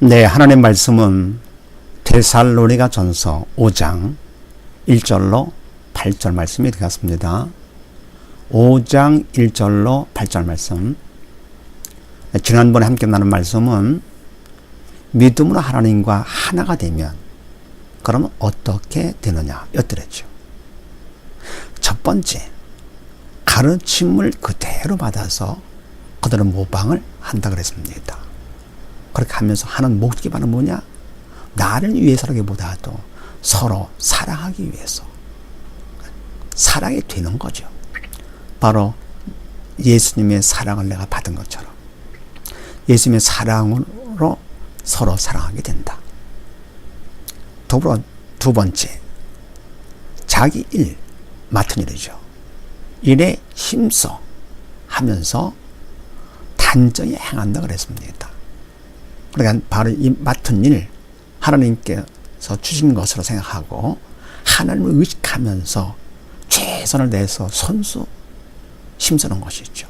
네, 하나님 말씀은 데살로니가 전서 5장 1절로 8절 말씀이 되었습니다. 5장 1절로 8절 말씀. 지난번에 함께 나눈 말씀은 믿음으로 하나님과 하나가 되면 그러면 어떻게 되느냐 였더랬죠. 첫 번째, 가르침을 그대로 받아서 그들은 모방을 한다 그랬습니다. 그렇게 하면서 하는 목적이 바로 뭐냐? 나를 위해서라기보다도 서로 사랑하기 위해서 사랑이 되는 거죠. 바로 예수님의 사랑을 내가 받은 것처럼 예수님의 사랑으로 서로 사랑하게 된다. 더불어 두 번째, 자기 일 맡은 일이죠. 일에 힘써 하면서 단정히 행한다 그랬습니다. 그러니까 바로 이 맡은 일, 하나님께서 주신 것으로 생각하고 하나님을 의식하면서 최선을 내서 손수 힘쓰는 것이죠.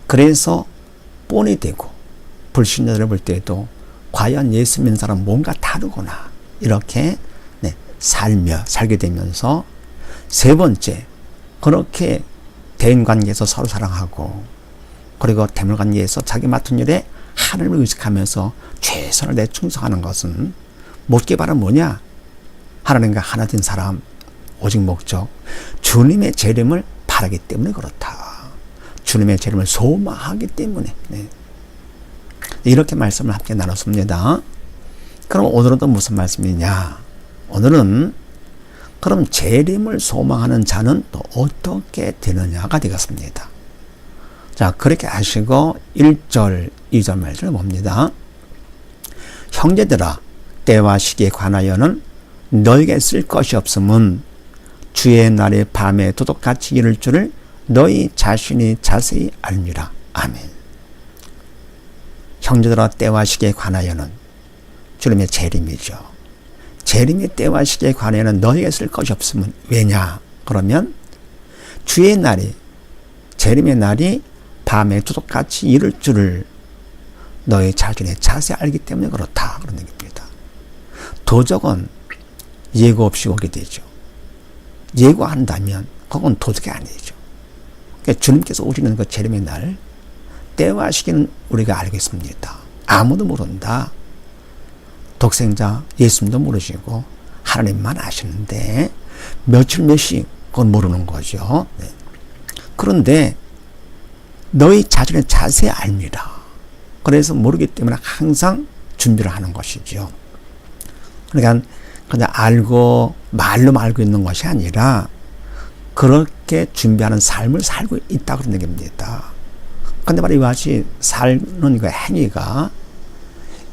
그래서 뻔히 되고 불신자들을 볼 때에도 과연 예수 믿는 사람 뭔가 다르구나 이렇게 살게 되면서, 세 번째, 그렇게 대인관계에서 서로 사랑하고 그리고 대물관계에서 자기 맡은 일에 하나님을 의식하면서 최선을 내 충성하는 것은 목적이 바로 뭐냐? 하나님과 하나 된 사람, 오직 목적 주님의 재림을 바라기 때문에 그렇다. 주님의 재림을 소망하기 때문에. 이렇게 말씀을 함께 나눴습니다. 그럼 오늘은 또 무슨 말씀이냐? 오늘은 그럼 재림을 소망하는 자는 또 어떻게 되느냐가 되겠습니다. 자, 그렇게 하시고 1절, 2절 말씀을 봅니다. 형제들아, 때와 시기에 관하여는 너에게 쓸 것이 없음은 주의 날이 밤에 도둑같이 이를 줄을 너희 자신이 자세히 알미라. 아멘. 형제들아, 때와 시기에 관하여는 주님의 재림이죠. 재림의 때와 시기에 관하여는 너에게 쓸 것이 없음은, 왜냐? 그러면 주의 날이, 재림의 날이 밤에 도둑같이 이를 줄을 너의 자신의 자세히 알기 때문에 그렇다. 그런 얘기입니다. 도적은 예고 없이 오게 되죠. 예고한다면 그건 도적이 아니죠. 그러니까 주님께서 오시는 그 재림의 날, 때와 시기는 우리가 알고 있습니다. 아무도 모른다. 독생자 예수님도 모르시고 하나님만 아시는데 며칠 몇 시 그건 모르는 거죠. 그런데 너희 자신의 자세히 알미라. 그래서 모르기 때문에 항상 준비를 하는 것이죠. 그러니까 그냥 알고 말로만 알고 있는 것이 아니라 그렇게 준비하는 삶을 살고 있다 그런 얘기입니다. 그런데 바로 이와 같이 사는 그 행위가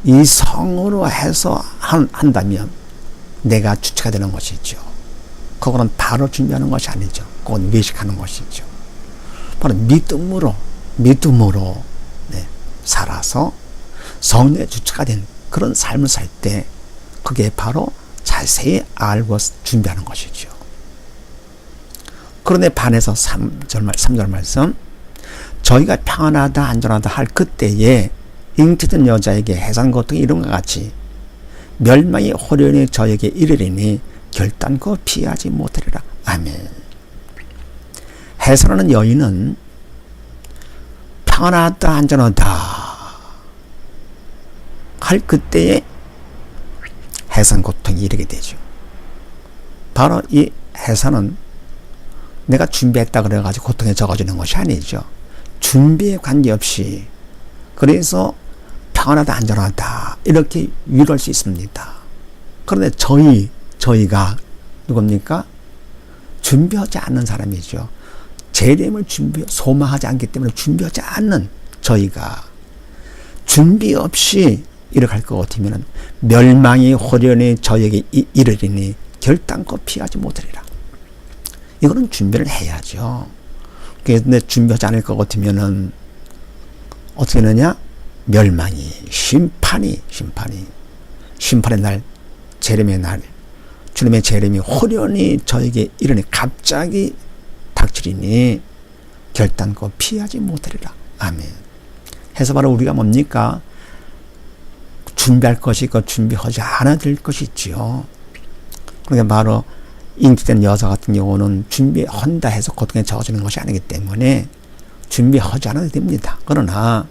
이성으로 해서 한다면 내가 주체가 되는 것이죠. 그거는 바로 준비하는 것이 아니죠. 그건 외식하는 것이죠. 바로 믿음으로 살아서 성령의 주체가 된 그런 삶을 살 때 그게 바로 자세히 알고 준비하는 것이죠. 그런데 반해서 3절 말씀, 저희가 평안하다 안전하다 할 그때에 잉태된 여자에게 해산 고통이 이름과 같이 멸망이 호련히 저에게 이르리니 결단코 피하지 못하리라. 아멘. 해산하는 여인은 평안하다 안전하다 할 그때에 해산 고통이 이르게 되죠. 바로 이 해산은 내가 준비했다 그래가지고 고통에 적어지는 것이 아니죠. 준비에 관계없이, 그래서 평안하다 안전하다 이렇게 위로할 수 있습니다. 그런데 저희가 누굽니까? 준비하지 않는 사람이죠. 재림을 소망하지 않기 때문에 준비하지 않는 저희가 준비 없이 이렇게 할 것 같으면 멸망이 호련히 저에게 이르리니 결단코 피하지 못하리라. 이거는 준비를 해야죠. 그런데 준비하지 않을 것 같으면 어떻게 되느냐? 멸망이, 심판의 날, 재림의 날, 주님의 재림이 호련히 저에게 이르니 갑자기 닥치리니 결단코 피하지 못하리라. 아멘. 해서 바로 우리가 뭡니까? 준비할 것이 있고 준비하지 않아야 될 것이 있지요. 그러니까 바로 잉태된 여자 같은 경우는 준비한다 해서 고통에 젖어지는 것이 아니기 때문에 준비하지 않아도 됩니다. 그러나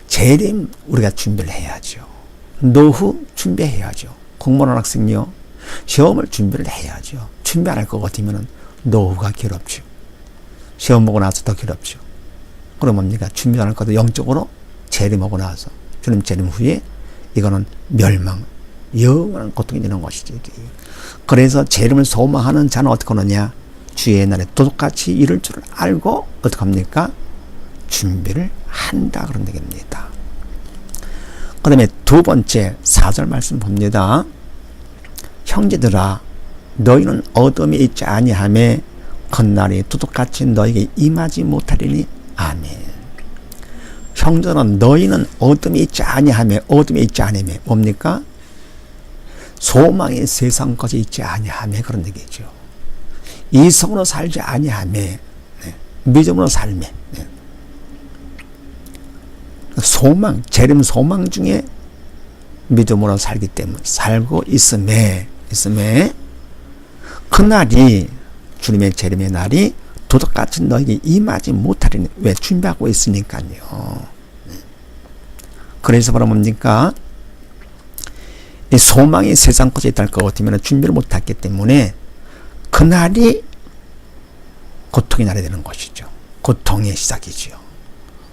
재림 우리가 준비를 해야죠. 노후 준비해야죠. 공무원 학생요 시험을 준비를 해야죠. 준비 안 할 것 같으면 노후가 괴롭죠. 시험 보고 나서 더 괴롭죠. 그럼 뭡니까? 준비 안 할 것도 영적으로 재림하고 나서 주님 재림 후에 이거는 멸망, 영원한 고통이 되는 것이죠. 그래서 재림을 소망하는 자는 어떻게 하느냐? 주의 날에 도둑같이 이룰 줄 알고 어떻게 합니까? 준비를 한다 그런 얘기입니다. 그 다음에 두 번째 4절 말씀 봅니다. 형제들아 너희는 어둠에 있지 아니하매 겉날이 도둑같이 너에게 임하지 못하리니 아멘. 형제들은 너희는 어둠에 있지 아니하매 어둠에 있지 아니하매 뭡니까? 소망의 세상까지 있지 아니하매 그런 얘기죠. 이성으로 살지 아니하매 믿음으로 살매 소망, 재림 소망 중에 믿음으로 살기 때문에 살고 있음에 그날이 주님의 재림의 날이 도둑같이 너에게 임하지 못하리니 왜? 준비하고 있으니까요. 그래서 바로 뭡니까? 이 소망이 세상 것에 있다는 것 같으면 준비를 못했기 때문에 그날이 고통의 날이 되는 것이죠. 고통의 시작이죠.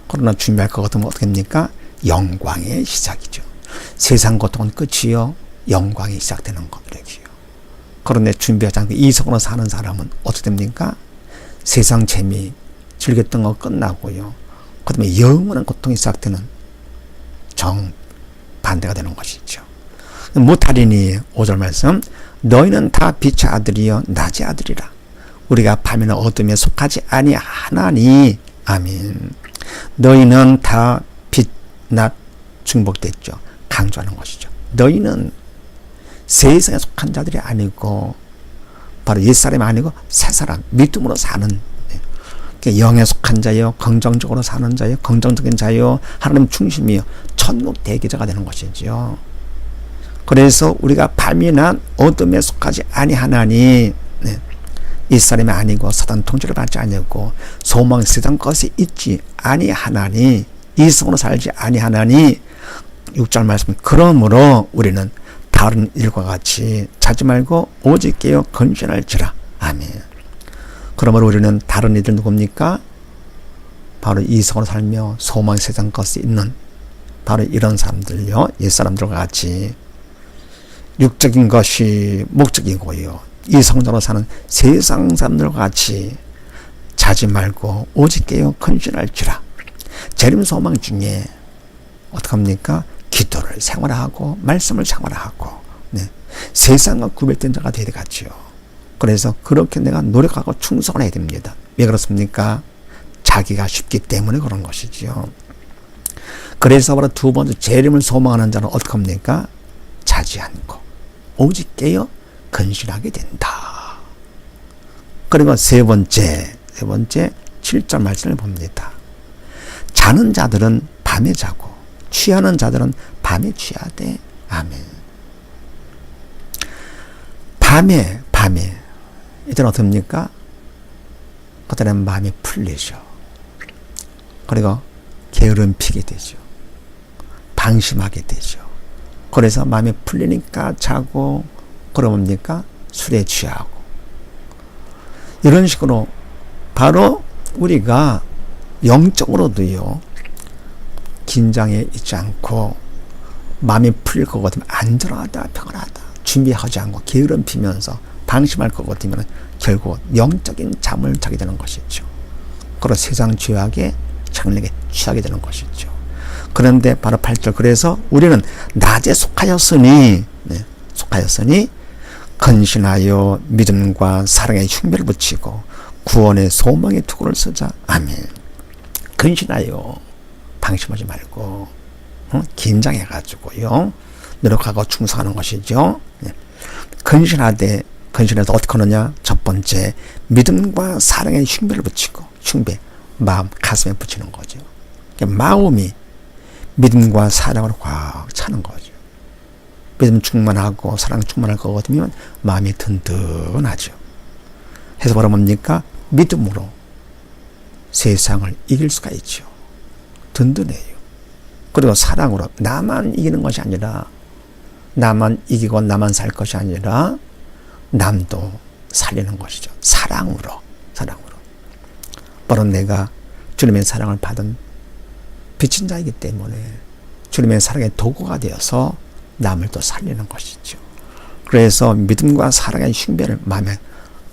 그러나 준비할 것 같으면 어떻게 됩니까? 영광의 시작이죠. 세상 고통은 끝이요. 영광이 시작되는 것들이지요. 그런데 준비하지 않고 이성으로 사는 사람은 어떻게 됩니까? 세상 재미, 즐겼던 거 끝나고요. 그 다음에 영원한 고통이 시작되는 정반대가 되는 것이죠. 못하리니 5절 말씀 너희는 다 빛의 아들이요 낮의 아들이라. 우리가 밤이나 어둠에 속하지 아니하나니 아멘. 너희는 다 빛, 낮 중복됐죠. 강조하는 것이죠. 너희는 세상에 속한 자들이 아니고 바로 옛사람이 아니고 새사람, 믿음으로 사는 영에 속한 자요, 긍정적으로 사는 자요, 긍정적인 자요, 하나님 중심이요, 천국 대기자가 되는 것이죠. 그래서 우리가 밤이나 어둠에 속하지 아니하나니 이 사람이 아니고 사단 통치를 받지 아니하고 소망 세상 것이 있지 아니하나니 이성으로 살지 아니하나니 6절 말씀 그러므로 우리는 다른 일과 같이 자지 말고 오직 깨어 건전할지라 아멘. 그러므로 우리는 다른 이들 누굽니까? 바로 이성으로 살며 소망 세상 것이 있는 바로 이런 사람들요 옛사람들과 같이 육적인 것이 목적이고요 이성적으로 사는 세상 사람들과 같이 자지 말고 오직 깨어 건전할지라. 재림 소망 중에 어떡합니까? 기도를 생활하고 말씀을 생활하고 세상과 구별된 자가 되어가지요. 그래서 그렇게 내가 노력하고 충성을 해야 됩니다. 왜 그렇습니까? 자기가 쉽기 때문에 그런 것이지요. 그래서 바로 두 번째 재림을 소망하는 자는 어떡합니까? 자지 않고 오직 깨어 건실하게 된다. 그리고 세 번째 7절 말씀을 봅니다. 자는 자들은 밤에 자고 취하는 자들은 밤에 취하되 아멘. 밤에 이들은 어떻습니까? 그들은 마음이 풀리죠. 그리고 게으름 피게 되죠. 방심하게 되죠. 그래서 마음이 풀리니까 자고 그러면 뭡니까? 술에 취하고 이런 식으로 바로 우리가 영적으로도요 긴장해 있지 않고 마음이 풀릴 것 같으면 안전하다 평안하다 준비하지 않고 게으름 피면서 방심할 것 같으면 결국 영적인 잠을 자게 되는 것이죠. 그리고 세상 죄악에 장력에 취하게 되는 것이죠. 그런데 바로 8절 그래서 우리는 낮에 속하였으니 건신하여 믿음과 사랑의 흉배를 붙이고 구원의 소망의 투구를 쓰자 아멘. 건신하여 방심하지 말고 긴장해가지고요 노력하고 충성하는 것이죠. 건신해서 어떻게 하느냐? 첫 번째 믿음과 사랑의 흉배를 붙이고 흉배 마음 가슴에 붙이는 거죠. 마음이 믿음과 사랑으로 꽉 차는 거죠. 믿음 충만하고 사랑 충만할 것 같으면 마음이 든든하죠. 해서 바로 뭡니까? 믿음으로 세상을 이길 수가 있죠. 든든해요. 그리고 사랑으로 나만 이기는 것이 아니라 나만 이기고 나만 살 것이 아니라 남도 살리는 것이죠. 사랑으로. 바로 내가 주님의 사랑을 받은 빚진 자이기 때문에 주님의 사랑의 도구가 되어서 남을 또 살리는 것이죠. 그래서 믿음과 사랑의 흉배를 마음에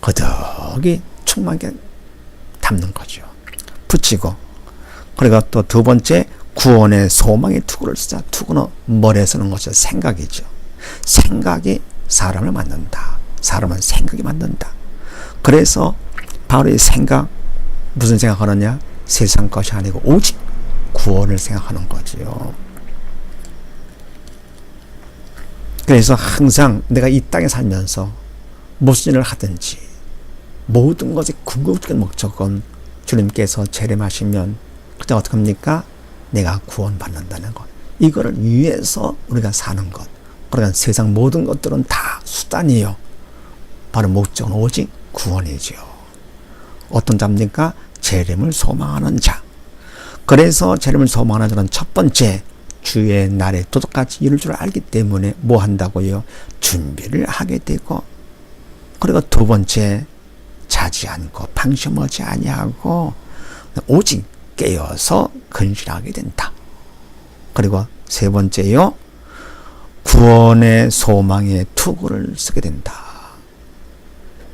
거덕이 충만하게 담는 거죠. 붙이고, 그리고 또 두 번째, 구원의 소망의 투구를 쓰자. 투구는 머리에 쓰는 것이 생각이죠. 생각이 사람을 만든다. 사람은 생각이 만든다. 그래서 바로 이 생각, 무슨 생각하느냐? 세상 것이 아니고 오직 구원을 생각하는 거지요. 그래서 항상 내가 이 땅에 살면서 무슨 일을 하든지 모든 것의 궁극적인 목적은 주님께서 재림하시면 그때 어떻게 합니까? 내가 구원받는다는 것. 이거를 위해서 우리가 사는 것. 그러니까 세상 모든 것들은 다 수단이에요. 바로 목적은 오직 구원이죠. 어떤 자입니까? 재림을 소망하는 자. 그래서 재림을 소망하는 자는 첫 번째, 주의 날에 도둑같이 이룰 줄 알기 때문에 뭐 한다고요? 준비를 하게 되고, 그리고 두 번째, 자지 않고 방심하지 아니하고 오직 깨어서 근실하게 된다. 그리고 세 번째요, 구원의 소망의 투구를 쓰게 된다.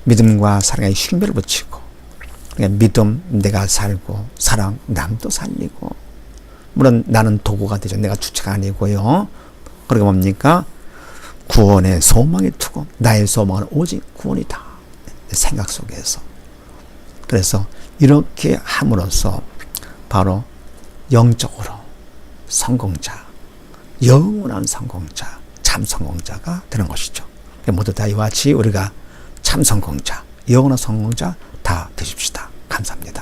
믿음과 사랑의 흉배를 붙이고, 그러니까 믿음 내가 살고 사랑 남도 살리고, 물론 나는 도구가 되죠. 내가 주체가 아니고요. 그리고 뭡니까? 구원의 소망의 투구. 나의 소망은 오직 구원이다. 생각 속에서. 그래서 이렇게 함으로써 바로 영적으로 성공자, 영원한 성공자, 참 성공자가 되는 것이죠. 모두 다 이와 같이 우리가 참 성공자, 영원한 성공자 다 되십시다. 감사합니다.